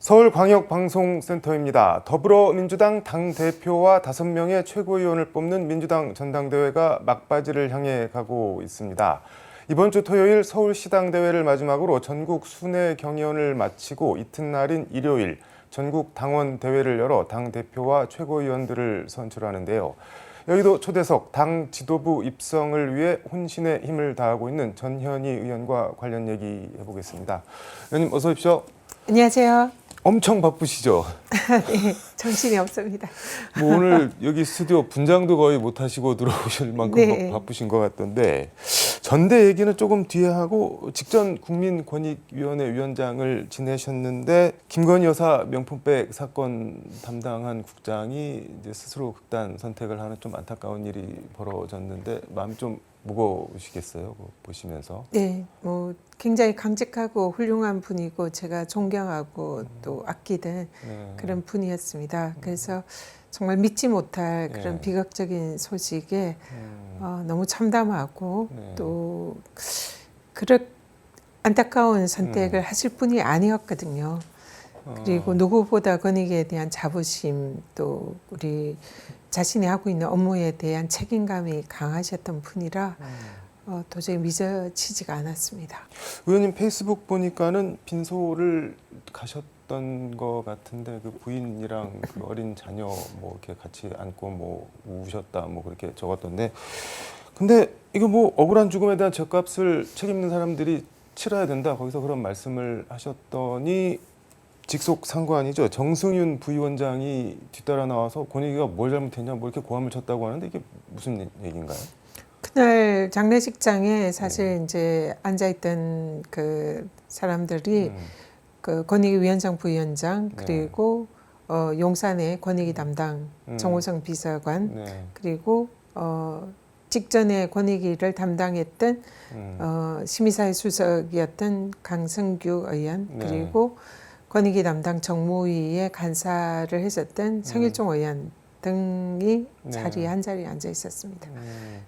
서울광역방송센터입니다. 더불어민주당 당대표와 5명의 최고위원을 뽑는 민주당 전당대회가 막바지를 향해 가고 있습니다. 이번 주 토요일 서울시당대회를 마지막으로 전국 순회 경연을 마치고 이튿날인 일요일 전국 당원대회를 열어 당대표와 최고위원들을 선출하는데요. 여의도 초대석 당 지도부 입성을 위해 혼신의 힘을 다하고 있는 전현희 의원과 관련 얘기 해보겠습니다. 의원님 어서 오십시오. 안녕하세요. 엄청 바쁘시죠? 네, 정신이 없습니다. 뭐 오늘 여기 스튜디오 분장도 거의 못 하시고 들어오실 만큼 네. 바쁘신 것 같던데 전대 얘기는 조금 뒤에 하고 직전 국민권익위원회 위원장을 지내셨는데 김건희 여사 명품백 사건 담당한 국장이 이제 스스로 극단 선택을 하는 좀 안타까운 일이 벌어졌는데 마음이 좀 무거우시겠어요? 보시면서. 네, 뭐 굉장히 강직하고 훌륭한 분이고 제가 존경하고 또 아끼던 그런 분이었습니다. 그래서 정말 믿지 못할 그런 비극적인 소식에 너무 참담하고 또 그런 안타까운 선택을 하실 분이 아니었거든요. 그리고 누구보다 권익에 대한 자부심 또 우리 자신이 하고 있는 업무에 대한 책임감이 강하셨던 분이라 도저히 믿어지지가 않았습니다. 의원님 페이스북 보니까는 빈소를 가셨던 것 같은데 그 부인이랑 그 어린 자녀 뭐 이렇게 같이 안고 뭐 우셨다 뭐 그렇게 적었던데 근데 이거 뭐 억울한 죽음에 대한 죗값을 책임있는 사람들이 치러야 된다 거기서 그런 말씀을 하셨더니 직속 상관이죠. 정승윤 부위원장이 뒤따라 나와서 권익위가 뭘 잘못했냐 뭐 이렇게 고함을 쳤다고 하는데 이게 무슨 얘기인가요? 그날 장례식장에 사실 이제 앉아있던 그 사람들이 그 권익위 위원장 부위원장 그리고 용산의 권익위 담당 정호성 비서관 그리고 직전에 권익위를 담당했던 심의사회 수석이었던 강성규 의원 그리고 권익위 담당 정무위의 간사를 했었던 성일종 의원 등이 한 자리에 앉아 있었습니다.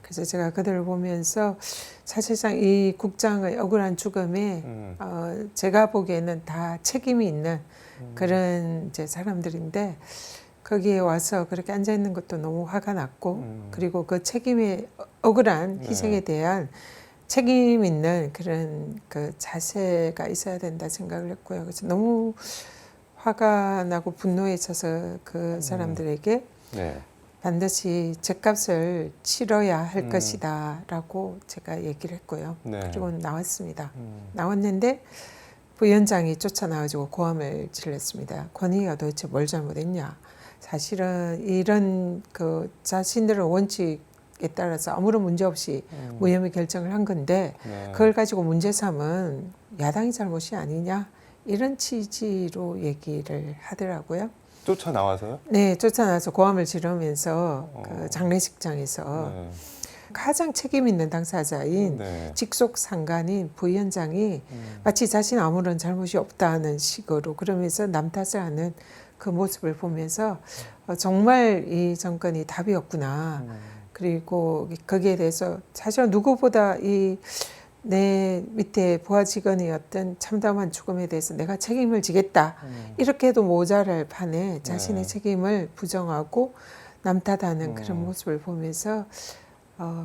그래서 제가 그들을 보면서 사실상 이 국장의 억울한 죽음에 제가 보기에는 다 책임이 있는 그런 이제 사람들인데 거기에 와서 그렇게 앉아 있는 것도 너무 화가 났고 그리고 그 책임의 억울한 희생에 대한 책임 있는 그런 그 자세가 있어야 된다 생각을 했고요. 그래서 너무 화가 나고 분노해져서 그 사람들에게 반드시 죗값을 치러야 할 것이다라고 제가 얘기를 했고요. 그리고 나왔습니다. 나왔는데 부위원장이 쫓아나와가지고 고함을 질렀습니다. 권익위가 도대체 뭘 잘못했냐? 사실은 이런 그 자신들의 원칙 에 따라서 아무런 문제 없이 무혐의 결정을 한 건데 그걸 가지고 문제 삼은 야당이 잘못이 아니냐 이런 취지로 얘기를 하더라고요. 쫓아나와서요? 네, 쫓아나와서 고함을 지르면서 그 장례식장에서 가장 책임 있는 당사자인 직속 상관인 부위원장이 마치 자신 아무런 잘못이 없다는 식으로 그러면서 남 탓을 하는 그 모습을 보면서 정말 이 정권이 답이 없구나. 그리고 거기에 대해서 사실 누구보다 이 내 밑에 부하 직원이었던 참담한 죽음에 대해서 내가 책임을 지겠다. 이렇게 해도 모자랄 판에 자신의 책임을 부정하고 남 탓하는 그런 모습을 보면서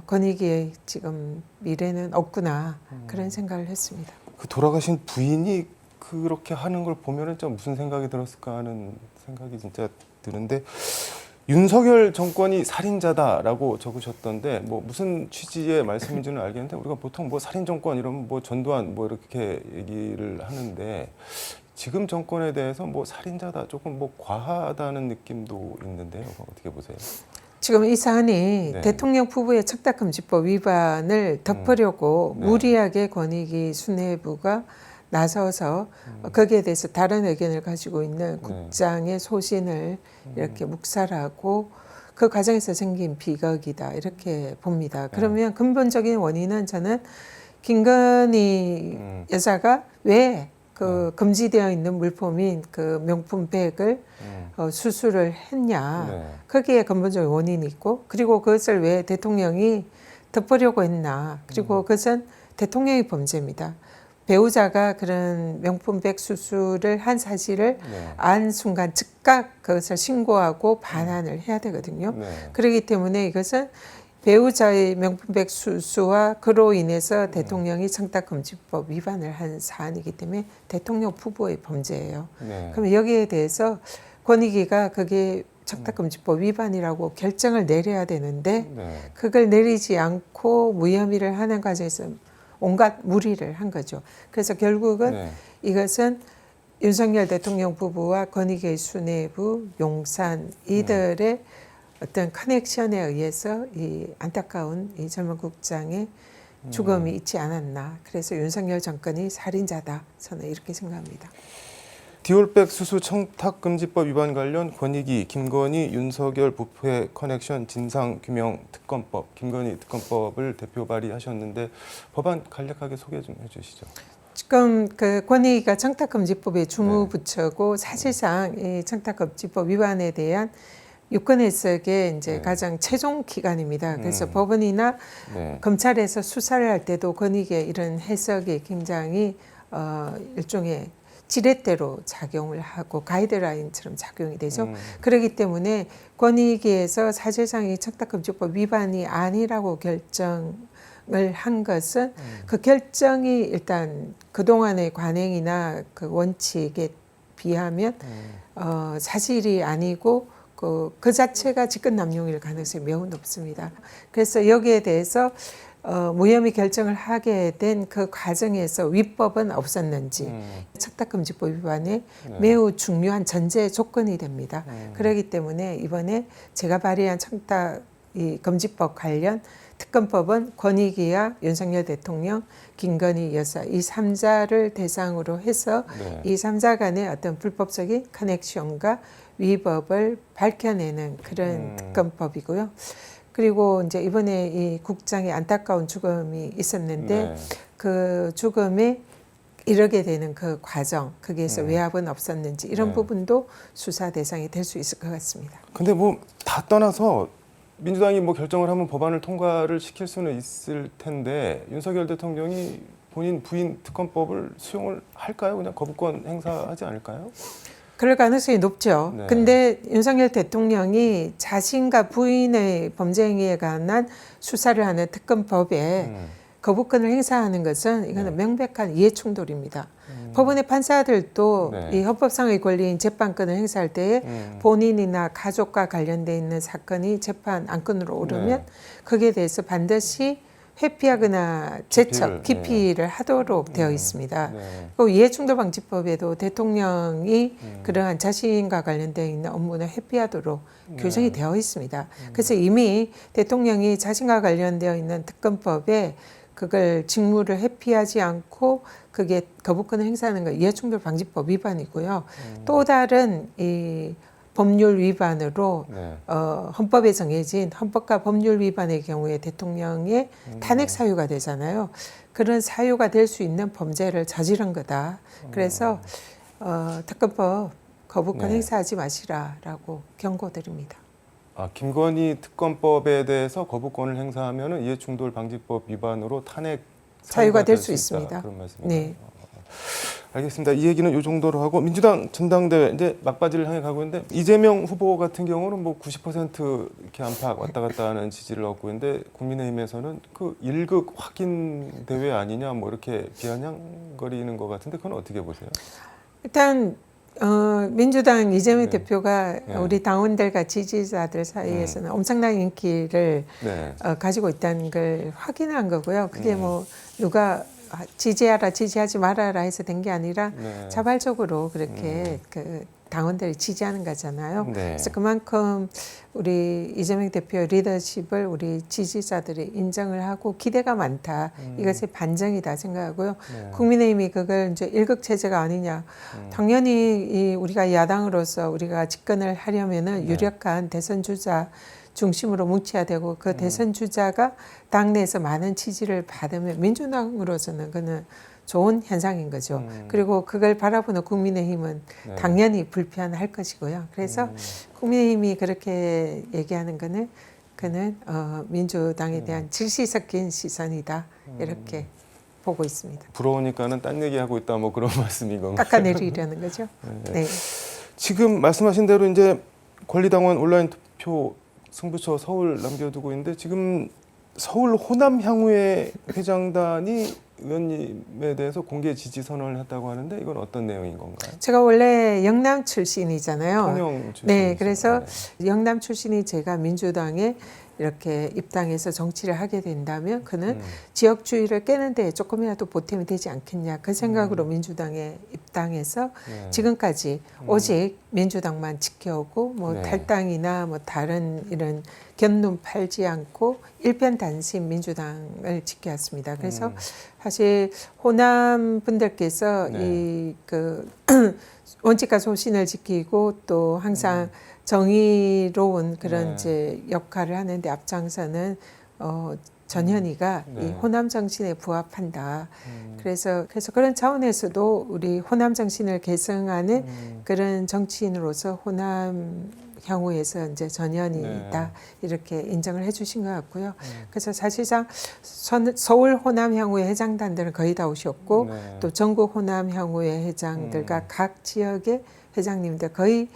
권익위의 지금 미래는 없구나 그런 생각을 했습니다. 그 돌아가신 부인이 그렇게 하는 걸 보면은 좀 무슨 생각이 들었을까 하는 생각이 진짜 드는데 윤석열 정권이 살인자다라고 적으셨던데 뭐 무슨 취지의 말씀인지는 알겠는데 우리가 보통 뭐 살인 정권 이러면 뭐 전두환 뭐 이렇게 얘기를 하는데 지금 정권에 대해서 뭐 살인자다 조금 뭐 과하다는 느낌도 있는데요. 어떻게 보세요? 지금 이 사안이 대통령 부부의 척닥금지법 위반을 덮으려고 무리하게 권익위 수뇌부가 나서서 거기에 대해서 다른 의견을 가지고 있는 국장의 소신을 이렇게 묵살하고 그 과정에서 생긴 비극이다 이렇게 봅니다. 그러면 근본적인 원인은 저는 김건희 여사가 왜 그 금지되어 있는 물품인 그 명품백을 수수를 했냐 거기에 근본적인 원인이 있고 그리고 그것을 왜 대통령이 덮으려고 했나 그리고 그것은 대통령의 범죄입니다. 배우자가 그런 명품백 수수를 한 사실을 네. 안 순간 즉각 그것을 신고하고 반환을 해야 되거든요. 네. 그렇기 때문에 이것은 배우자의 명품백 수수와 그로 인해서 대통령이 청탁금지법 위반을 한 사안이기 때문에 대통령 후보의 범죄예요. 네. 그럼 여기에 대해서 권익위가 그게 청탁금지법 위반이라고 결정을 내려야 되는데 네. 그걸 내리지 않고 무혐의를 하는 과정에서 온갖 무리를 한 거죠. 그래서 결국은 네. 이것은 윤석열 대통령 부부와 권익위 수뇌부, 용산 이들의 어떤 커넥션에 의해서 이 안타까운 이 젊은 국장의 죽음이 있지 않았나. 그래서 윤석열 정권이 살인자다. 저는 이렇게 생각합니다. 디올백 수수 청탁금지법 위반 관련 권익위 김건희 윤석열 부부의 커넥션 진상규명 특검법 김건희 특검법을 대표 발의하셨는데 법안 간략하게 소개 좀 해주시죠. 지금 그 권익위가 청탁금지법의 주무부처고 사실상 이 청탁금지법 위반에 대한 유권 해석의 이제 네. 가장 최종 기관입니다. 그래서 법원이나 네. 검찰에서 수사를 할 때도 권익위의 이런 해석이 굉장히 일종의 지렛대로 작용을 하고 가이드라인처럼 작용이 되죠. 그렇기 때문에 권익위에서 사실상 이 청탁금지법 위반이 아니라고 결정을 한 것은 그 결정이 일단 그동안의 관행이나 그 원칙에 비하면 사실이 아니고 그 자체가 직권남용일 가능성이 매우 높습니다. 그래서 여기에 대해서 무혐의 결정을 하게 된 그 과정에서 위법은 없었는지 청탁금지법 위반의 매우 중요한 전제 조건이 됩니다. 그렇기 때문에 이번에 제가 발의한 청탁 이 금지법 관련 특검법은 권익위와 윤석열 대통령, 김건희 여사 이 3자를 대상으로 해서 네. 이 3자 간의 어떤 불법적인 커넥션과 위법을 밝혀내는 그런 특검법이고요. 그리고 이제 이번에 이 국장의 안타까운 죽음이 있었는데 네. 그 죽음에 이르게 되는 그 과정, 거기에서 외압은 없었는지 이런 네. 부분도 수사 대상이 될 수 있을 것 같습니다. 근데 뭐 다 떠나서 민주당이 뭐 결정을 하면 법안을 통과를 시킬 수는 있을 텐데 윤석열 대통령이 본인 부인 특검법을 수용을 할까요? 그냥 거부권 행사하지 않을까요? 그럴 가능성이 높죠. 네. 근데 윤석열 대통령이 자신과 부인의 범죄 행위에 관한 수사를 하는 특검법에 거부권을 행사하는 것은 이거는 명백한 이해 충돌입니다. 법원의 판사들도 네. 이 헌법상의 권리인 재판권을 행사할 때에 본인이나 가족과 관련돼 있는 사건이 재판 안건으로 오르면 네. 거기에 대해서 반드시 회피하거나 제척, 기피를 하도록 되어 있습니다. 네. 그 이해충돌방지법에도 대통령이 그러한 자신과 관련되어 있는 업무는 회피하도록 규정이 되어 있습니다. 그래서 이미 대통령이 자신과 관련되어 있는 특검법에 그걸 직무를 회피하지 않고 그게 거부권을 행사하는 건 이해충돌방지법 위반이고요. 또 다른 이 법률 위반으로 네. 헌법에 정해진 헌법과 법률 위반의 경우에 대통령의 탄핵 사유가 되잖아요. 그런 사유가 될 수 있는 범죄를 저지른 거다. 그래서 특검법 거부권 네. 행사하지 마시라라고 경고드립니다. 아, 김건희 특검법에 대해서 거부권을 행사하면은 이해충돌방지법 위반으로 탄핵 사유가 될 수 수 있습니다. 있다. 그런 말씀이네요. 네. 알겠습니다. 이 얘기는 이 정도로 하고 민주당 전당대회 이제 막바지를 향해 가고 있는데 이재명 후보 같은 경우는 뭐 90% 이렇게 안팎 왔다 갔다 하는 지지를 얻고 있는데 국민의힘에서는 그 일극 확인 대회 아니냐 뭐 이렇게 비아냥거리는 것 같은데 그건 어떻게 보세요? 일단 민주당 이재명 네. 대표가 네. 우리 당원들과 지지자들 사이에서는 엄청난 인기를 네. 가지고 있다는 걸 확인한 거고요. 그게 뭐 누가 지지하라 지지하지 말아라 해서 된 게 아니라 네. 자발적으로 그렇게 그 당원들이 지지하는 거잖아요. 네. 그래서 그만큼 우리 이재명 대표 리더십을 우리 지지자들이 인정을 하고 기대가 많다. 이것의 반증이다 생각하고요. 네. 국민의힘이 그걸 이제 일극 체제가 아니냐. 당연히 이 우리가 야당으로서 우리가 집권을 하려면은 유력한 대선 주자 중심으로 뭉쳐야 되고 그 대선 주자가 당내에서 많은 지지를 받으면 민주당으로서는 그는 좋은 현상인 거죠. 그리고 그걸 바라보는 국민의힘은 네. 당연히 불편할 것이고요. 그래서 국민의힘이 그렇게 얘기하는 거는 그는 민주당에 대한 질시 섞인 시선이다. 이렇게 보고 있습니다. 부러우니까는 딴 얘기하고 있다 뭐 그런 말씀인 건가요? 깎아내리려는 거죠. 네. 지금 말씀하신 대로 이제 권리당원 온라인 투표 승부처 서울 남겨두고 있는데 지금 서울 호남 향후회 회장단이 의원님에 대해서 공개 지지 선언을 했다고 하는데 이건 어떤 내용인 건가요? 제가 원래 영남 출신이잖아요. 통영 출신. 네, 그래서 영남 출신이 제가 민주당에 이렇게 입당해서 정치를 하게 된다면 그는 지역주의를 깨는 데 조금이라도 보탬이 되지 않겠냐 그 생각으로 민주당에 입당해서 네. 지금까지 오직 민주당만 지켜오고 뭐 네. 탈당이나 뭐 다른 이런 견눈 팔지 않고 일편단심 민주당을 지켜왔습니다. 그래서 사실 호남 분들께서 네. 이 그 원칙과 소신을 지키고 또 항상 정의로운 그런 네. 이제 역할을 하는데 앞장서는 전현희가 네. 이 호남 정신에 부합한다. 그래서 그런 차원에서도 우리 호남 정신을 계승하는 그런 정치인으로서 호남 향후에서 이제 전현희다 네. 이렇게 인정을 해주신 것 같고요. 그래서 사실상 서울 호남 향후의 회장단들은 거의 다 오셨고 네. 또 전국 호남 향후의 회장들과 각 지역의 회장님들 거의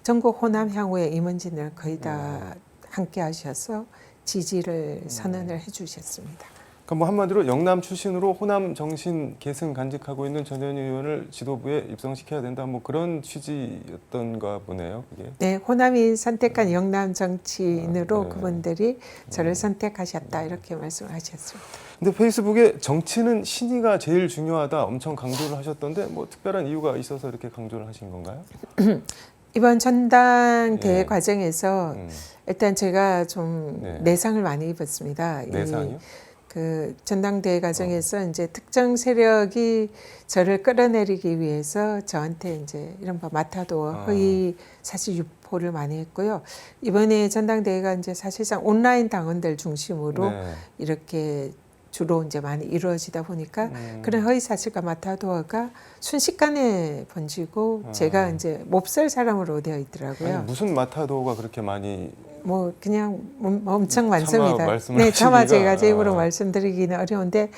전국 호남 향후의 임원진을 거의 다 함께 하셔서 지지를 선언을 해주셨습니다. 그러니까 뭐 한마디로 영남 출신으로 호남 정신 계승 간직하고 있는 전현희 의원을 지도부에 입성시켜야 된다. 뭐 그런 취지였던가 보네요. 그게. 네, 호남이 선택한 영남 정치인으로 네. 그분들이 저를 선택하셨다 이렇게 말씀을 하셨습니다. 근데 페이스북에 정치는 신의가 제일 중요하다 엄청 강조를 하셨던데 뭐 특별한 이유가 있어서 이렇게 강조를 하신 건가요? 이번 전당대회 네. 과정에서 일단 제가 좀 네. 내상을 많이 입었습니다. 내상이요? 그 전당대회 과정에서 이제 특정 세력이 저를 끌어내리기 위해서 저한테 이제 이른바 마타도어 허위 사실 유포를 많이 했고요. 이번에 전당대회가 이제 사실상 온라인 당원들 중심으로 네. 이렇게 주로 이제 많이 이루어지다 보니까 그런 허위 사실과 마타도어가 순식간에 번지고 제가 이제 몹쓸 사람으로 되어 있더라고요. 아니, 무슨 마타도가 그렇게 많이 뭐 그냥 엄청 차마 많습니다. 말씀을 네, 차마 하시기가- 제가 제 입으로 말씀드리기는 어려운데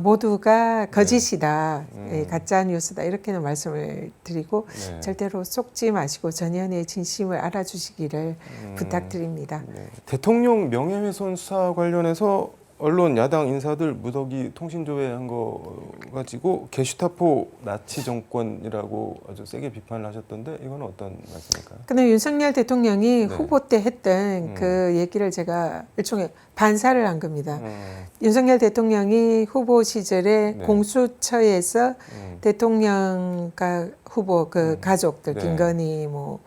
모두가 거짓이다, 가짜 뉴스다 이렇게는 말씀을 드리고 네. 절대로 속지 마시고 전현의 진심을 알아주시기를 부탁드립니다. 네. 대통령 명예훼손 수사 관련해서 언론 야당 인사들 무더기 통신조회한 거 가지고 게슈타포 나치 정권이라고 아주 세게 비판을 하셨던데 이건 어떤 말씀일까요? 근데 윤석열 대통령이 네. 후보 때 했던 그 얘기를 제가 일종의 반사를 한 겁니다. 윤석열 대통령이 후보 시절에 네. 공수처에서 대통령과 후보 그 가족들 네. 김건희 뭐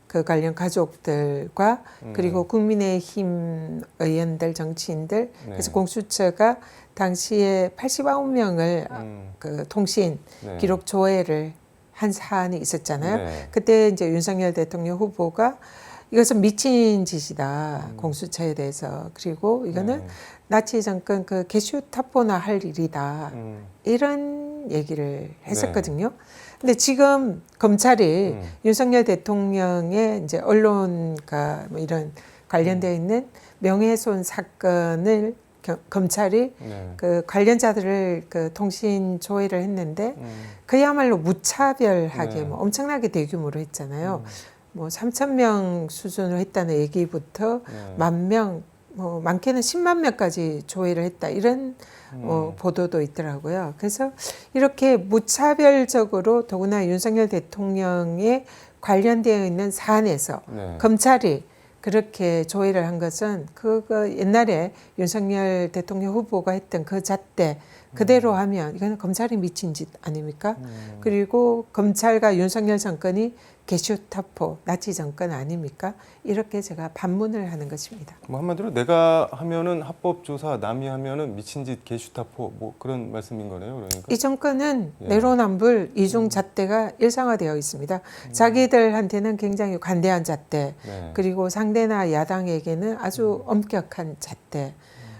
그 관련 가족들과 그리고 국민의힘 의원들 정치인들 그래서 공수처가 당시에 89명을 그 통신 네. 기록 조회를 한 사안이 있었잖아요. 네. 그때 이제 윤석열 대통령 후보가 이것은 미친 짓이다 공수처에 대해서 그리고 이거는 나치 정권 그 게슈타포나 할 일이다 이런 얘기를 했었거든요. 근데 지금 검찰이 윤석열 대통령의 이제 언론과 뭐 이런 관련되어 있는 명예훼손 사건을 검찰이 네. 그 관련자들을 그 통신 조회를 했는데 그야말로 무차별하게 네. 뭐 엄청나게 대규모로 했잖아요. 뭐 3,000명 수준으로 했다는 얘기부터 네. 10,000명, 뭐 많게는 10만 명까지 조회를 했다 이런 보도도 있더라고요. 그래서 이렇게 무차별적으로 더구나 윤석열 대통령에 관련되어 있는 사안에서 네. 검찰이 그렇게 조회를 한 것은 그거 옛날에 윤석열 대통령 후보가 했던 그 잣대 그대로 하면 이거는 검찰이 미친 짓 아닙니까? 그리고 검찰과 윤석열 정권이 게슈타포 나치 정권 아닙니까? 이렇게 제가 반문을 하는 것입니다. 뭐 한마디로 내가 하면은 합법 조사, 남이 하면은 미친 짓 게슈타포 뭐 그런 말씀인 거네요. 그러니까. 이 정권은 예. 내로남불 이중 잣대가 일상화되어 있습니다. 자기들한테는 굉장히 관대한 잣대, 네. 그리고 상대나 야당에게는 아주 엄격한 잣대.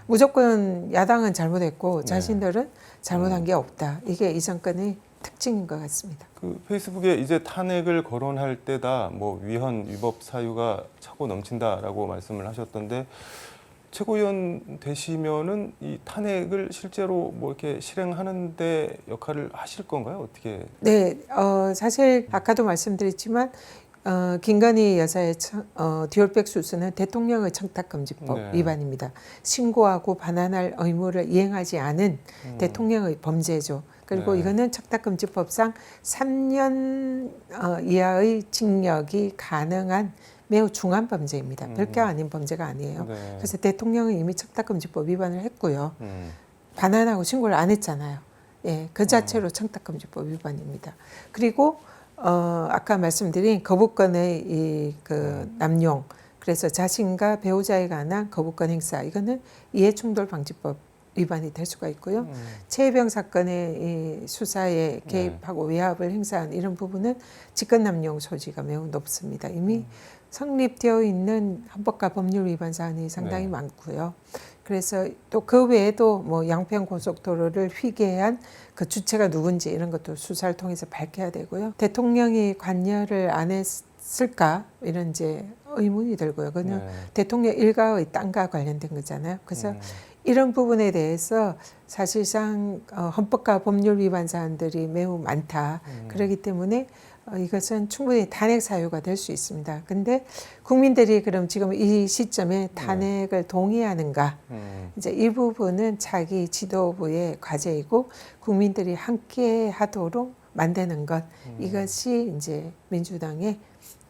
무조건 야당은 잘못했고 자신들은 잘못한 게 없다. 이게 이 정권의 특징인 것 같습니다. 그 페이스북에 이제 탄핵을 거론할 때다 뭐 위헌 위법 사유가 차고 넘친다라고 말씀을 하셨던데 최고위원 되시면은 이 탄핵을 실제로 뭐 이렇게 실행하는데 역할을 하실 건가요? 어떻게? 네, 사실 아까도 말씀드렸지만 김건희 여사의 디올백 수수는 대통령의 청탁금지법 네. 위반입니다. 신고하고 반환할 의무를 이행하지 않은 대통령의 범죄죠. 그리고 네. 이거는 청탁금지법상 3년 이하의 징역이 가능한 매우 중한 범죄입니다. 별게 아닌 범죄가 아니에요. 네. 그래서 대통령은 이미 청탁금지법 위반을 했고요. 반환하고 신고를 안 했잖아요. 예, 그 자체로 청탁금지법 위반입니다. 그리고 아까 말씀드린 거부권의 그 남용, 그래서 자신과 배우자에 관한 거부권 행사, 이거는 이해충돌방지법 위반이 될 수가 있고요. 최혜병 사건의 이 수사에 개입하고 외압을 행사한 이런 부분은 직권남용 소지가 매우 높습니다. 이미 성립되어 있는 헌법과 법률 위반 사안이 상당히 네. 많고요. 그래서 또 그 외에도 뭐 양평 고속도로를 휘게한 그 주체가 누군지 이런 것도 수사를 통해서 밝혀야 되고요. 대통령이 관여를 안 했을까 이런 이제 의문이 들고요. 그는 네. 대통령 일가의 땅과 관련된 거잖아요. 그래서 이런 부분에 대해서 사실상 헌법과 법률 위반 사안들이 매우 많다. 그렇기 때문에 이것은 충분히 탄핵 사유가 될 수 있습니다. 근데 국민들이 그럼 지금 이 시점에 탄핵을 동의하는가? 이제 이 부분은 자기 지도부의 과제이고 국민들이 함께 하도록 만드는 것, 이것이 이제 민주당의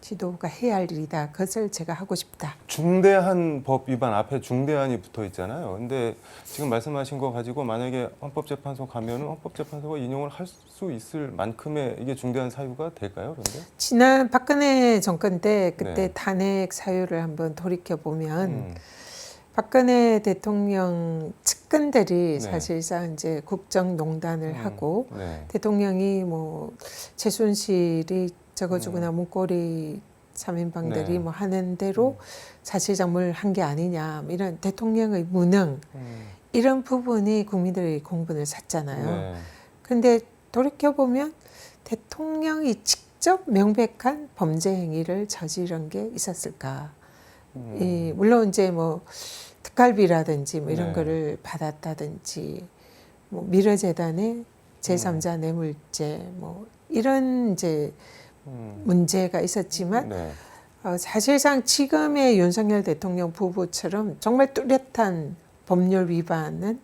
지도부가 해야 할 일이다. 그것을 제가 하고 싶다. 중대한 법 위반 앞에 중대한이 붙어 있잖아요. 근데 지금 말씀하신 거 가지고 만약에 헌법재판소 가면은 헌법재판소가 인용을 할 수 있을 만큼의 이게 중대한 사유가 될까요? 그런데 지난 박근혜 정권 때 그때 네. 탄핵 사유를 한번 돌이켜 보면 박근혜 대통령 측근들이 네. 사실상 이제 국정농단을 하고 네. 대통령이 뭐 최순실이 적어주거나 문고리 3인방들이 네. 뭐 하는 대로 사실상뭘 한 게 아니냐 이런 대통령의 무능 이런 부분이 국민들의 공분을 샀잖아요. 네. 그런데 돌이켜보면 대통령이 직접 명백한 범죄 행위를 저지른 게 있었을까? 물론 이제 뭐 특갈비라든지 뭐 이런 네. 거를 받았다든지 뭐 미르재단의 제3자 뇌물죄 뭐 이런 이제 문제가 있었지만 네. 사실상 지금의 윤석열 대통령 부부처럼 정말 뚜렷한 법률 위반은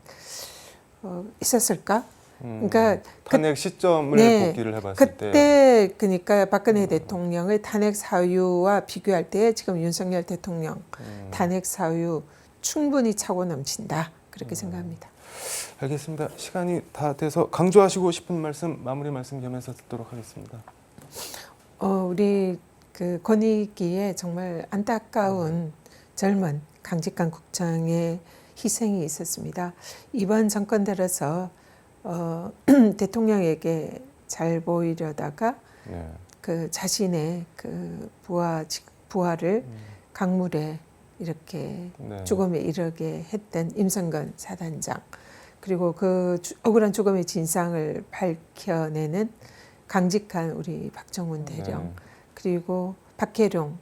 있었을까? 그러니까 탄핵 시점을 네, 복기를 해봤을 때 그때 그러니까 박근혜 대통령의 탄핵 사유와 비교할 때 지금 윤석열 대통령 탄핵 사유 충분히 차고 넘친다 그렇게 생각합니다. 알겠습니다. 시간이 다 돼서 강조하시고 싶은 말씀 마무리 말씀 겸해서 듣도록 하겠습니다. 우리 그 권익위에 정말 안타까운 젊은 강직한 국장의 희생이 있었습니다. 이번 정권 들어서 대통령에게 잘 보이려다가 네. 그 자신의 그 부하를 강물에 이렇게 네. 죽음에 이르게 했던 임성근 사단장 그리고 그 억울한 죽음의 진상을 밝혀내는 강직한 우리 박정훈 대령 네. 그리고 박혜룡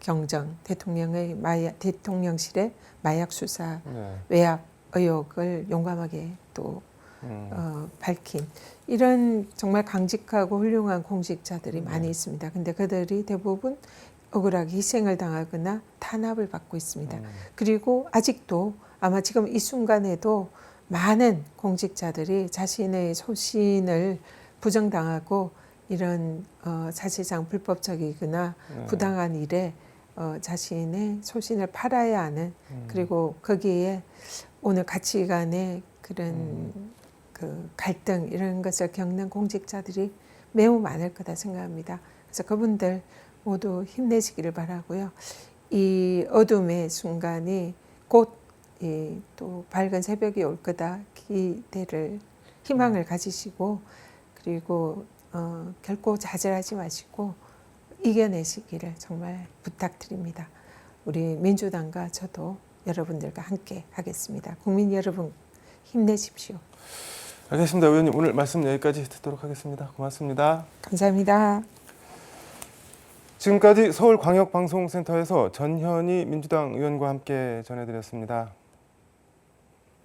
경정 대통령의 대통령실의 마약 수사 네. 외압 의혹을 용감하게 또 밝힌 이런 정말 강직하고 훌륭한 공직자들이 많이 있습니다. 근데 그들이 대부분 억울하게 희생을 당하거나 탄압을 받고 있습니다. 그리고 아직도 아마 지금 이 순간에도 많은 공직자들이 자신의 소신을 부정당하고 이런 사실상 불법적이거나 부당한 일에 자신의 소신을 팔아야 하는 그리고 거기에 오늘 가치관의 그런 그 갈등 이런 것을 겪는 공직자들이 매우 많을 거다 생각합니다. 그래서 그분들 모두 힘내시기를 바라고요. 이 어둠의 순간이 곧 또 밝은 새벽이 올 거다 기대를 희망을 가지시고 그리고 결코 좌절하지 마시고 이겨내시기를 정말 부탁드립니다. 우리 민주당과 저도 여러분들과 함께 하겠습니다. 국민 여러분 힘내십시오. 알겠습니다. 의원님 오늘 말씀 여기까지 듣도록 하겠습니다. 고맙습니다. 감사합니다. 지금까지 서울광역방송센터에서 전현희 민주당 의원과 함께 전해드렸습니다.